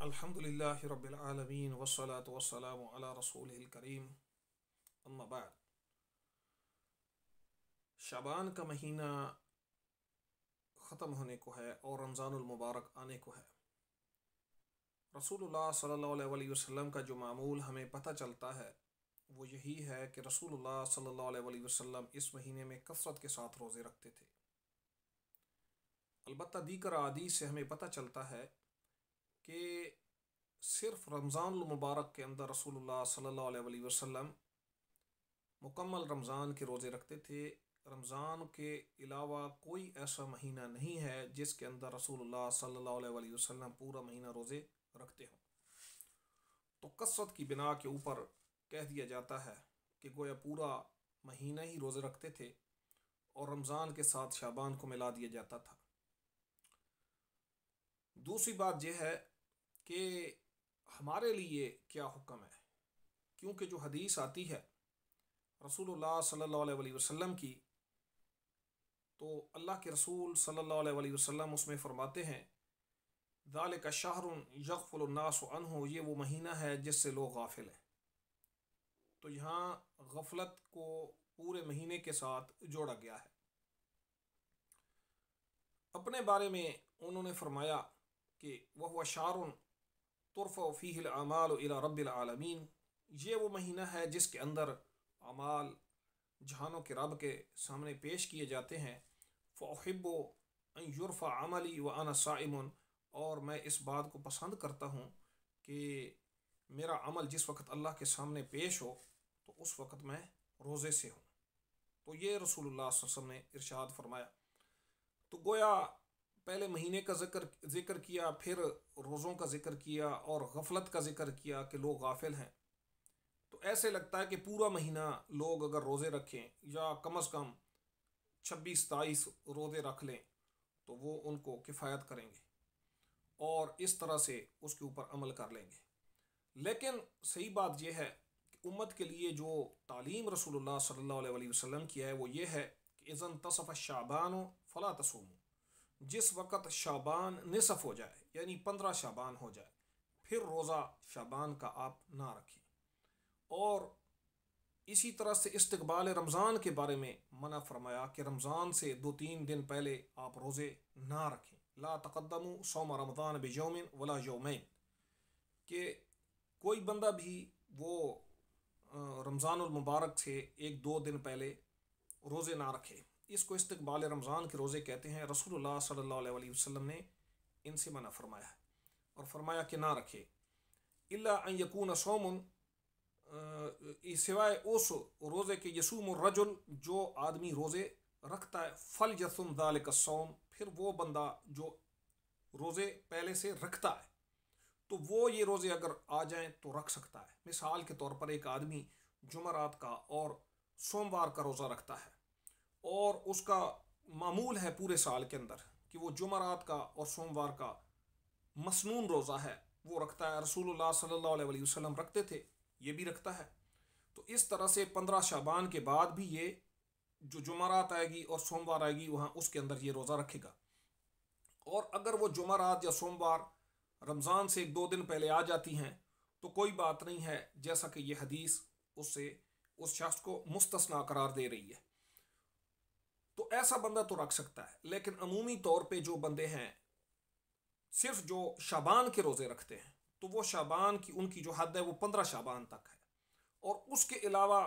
الحمدللہ رب العالمین والصلاة والسلام علی رسولہ الکریم، اما بعد۔ شعبان کا مہینہ ختم ہونے کو ہے اور رمضان المبارک آنے کو ہے۔ رسول اللہ صلی اللہ علیہ وسلم کا جو معمول ہمیں پتہ چلتا ہے وہ یہی ہے کہ رسول اللہ صلی اللہ علیہ وسلم اس مہینے میں کثرت کے ساتھ روزے رکھتے تھے۔ البتہ دیگر احادیث سے ہمیں پتہ چلتا ہے کہ صرف رمضان المبارک کے اندر رسول اللہ صلی اللہ علیہ وسلم مکمل رمضان کے روزے رکھتے تھے۔ رمضان کے علاوہ کوئی ایسا مہینہ نہیں ہے جس کے اندر رسول اللہ صلی اللہ علیہ وسلم پورا مہینہ روزے رکھتے ہوں۔ تو کثرت کی بنا کے اوپر کہہ دیا جاتا ہے کہ گویا پورا مہینہ ہی روزے رکھتے تھے اور رمضان کے ساتھ شعبان کو ملا دیا جاتا تھا۔ دوسری بات یہ ہے کہ ہمارے لیے کیا حکم ہے، کیونکہ جو حدیث آتی ہے رسول اللہ صلی اللہ علیہ وسلم کی، تو اللہ کے رسول صلی اللہ علیہ وسلم اس میں فرماتے ہیں ذالک شہر یغفل الناس عنہ، یہ وہ مہینہ ہے جس سے لوگ غافل ہیں۔ تو یہاں غفلت کو پورے مہینے کے ساتھ جوڑا گیا ہے۔ اپنے بارے میں انہوں نے فرمایا کہ وَهُوَ شَهْرٌ تُرْفَعُ فِيهِ الْأَعْمَالُ إِلَى رَبِّ الْعَالَمِينَ، یہ وہ مہینہ ہے جس کے اندر اعمال جہانوں کے رب کے سامنے پیش کیے جاتے ہیں۔ فَأُحِبُّ أَن يُرْفَعَ عَمَلِي وَأَنَا صَائِمٌ، اور میں اس بات کو پسند کرتا ہوں کہ میرا عمل جس وقت اللہ کے سامنے پیش ہو تو اس وقت میں روزے سے ہوں۔ تو یہ رسول اللہ صلی اللہ علیہ وسلم نے ارشاد فرمایا۔ تو گویا پہلے مہینے کا ذکر کیا، پھر روزوں کا ذکر کیا اور غفلت کا ذکر کیا کہ لوگ غافل ہیں۔ تو ایسے لگتا ہے کہ پورا مہینہ لوگ اگر روزے رکھیں یا کم از کم 26-27 روزے رکھ لیں تو وہ ان کو کفایت کریں گے اور اس طرح سے اس کے اوپر عمل کر لیں گے۔ لیکن صحیح بات یہ ہے کہ امت کے لیے جو تعلیم رسول اللہ صلی اللہ علیہ وسلم کی ہے وہ یہ ہے کہ اذا انتصف الشعبان فلا تصوموا، جس وقت شعبان نصف ہو جائے یعنی 15 شعبان ہو جائے پھر روزہ شعبان کا آپ نہ رکھیں۔ اور اسی طرح سے استقبال رمضان کے بارے میں منع فرمایا کہ رمضان سے 2-3 دن پہلے آپ روزے نہ رکھیں۔ لا تقدموا صوم رمضان بیوم ولا یومین، کہ کوئی بندہ بھی وہ رمضان المبارک سے 1-2 دن پہلے روزے نہ رکھے۔ اس کو استقبال رمضان کے روزے کہتے ہیں۔ رسول اللہ صلی اللہ علیہ وسلم نے ان سے منع فرمایا ہے اور فرمایا کہ نہ رکھے۔ الا ان یکون صوم، سوائے اس روزے کے یصوم الرجل، جو آدمی روزے رکھتا ہے، فلیصم ذلک الصوم، پھر وہ بندہ جو روزے پہلے سے رکھتا ہے تو وہ یہ روزے اگر آ جائیں تو رکھ سکتا ہے۔ مثال کے طور پر ایک آدمی جمعرات کا اور سوموار کا روزہ رکھتا ہے اور اس کا معمول ہے پورے سال کے اندر کہ وہ جمعرات کا اور سوموار کا مسنون روزہ ہے وہ رکھتا ہے۔ رسول اللہ صلی اللہ علیہ وسلم رکھتے تھے، یہ بھی رکھتا ہے۔ تو اس طرح سے 15 شعبان کے بعد بھی یہ جو جمعرات آئے گی اور سوموار آئے گی وہاں اس کے اندر یہ روزہ رکھے گا۔ اور اگر وہ جمعرات یا سوموار رمضان سے 1-2 دن پہلے آ جاتی ہیں تو کوئی بات نہیں ہے، جیسا کہ یہ حدیث اس شخص کو مستثنا قرار دے رہی ہے۔ تو ایسا بندہ تو رکھ سکتا ہے، لیکن عمومی طور پہ جو بندے ہیں صرف جو شعبان کے روزے رکھتے ہیں تو وہ شعبان کی ان کی جو حد ہے وہ 15 شعبان تک ہے، اور اس کے علاوہ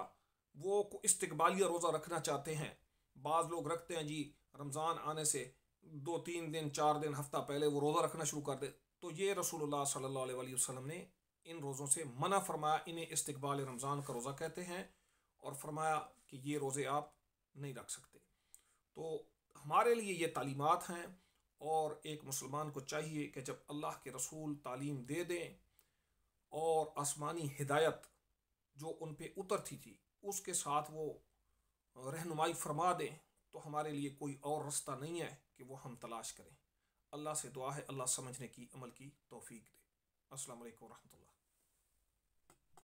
وہ استقبالیہ روزہ رکھنا چاہتے ہیں۔ بعض لوگ رکھتے ہیں جی رمضان آنے سے 2-3 دن 4 دن ہفتہ پہلے وہ روزہ رکھنا شروع کر دے، تو یہ رسول اللہ صلی اللہ علیہ وسلم نے ان روزوں سے منع فرمایا۔ انہیں استقبال رمضان کا روزہ کہتے ہیں اور فرمایا کہ یہ روزے آپ نہیں رکھ سکتے۔ تو ہمارے لیے یہ تعلیمات ہیں، اور ایک مسلمان کو چاہیے کہ جب اللہ کے رسول تعلیم دے دیں اور آسمانی ہدایت جو ان پہ اترتی تھی اس کے ساتھ وہ رہنمائی فرما دیں تو ہمارے لیے کوئی اور رستہ نہیں ہے کہ وہ ہم تلاش کریں۔ اللہ سے دعا ہے اللہ سمجھنے کی، عمل کی توفیق دے۔ السلام علیکم ورحمۃ اللہ۔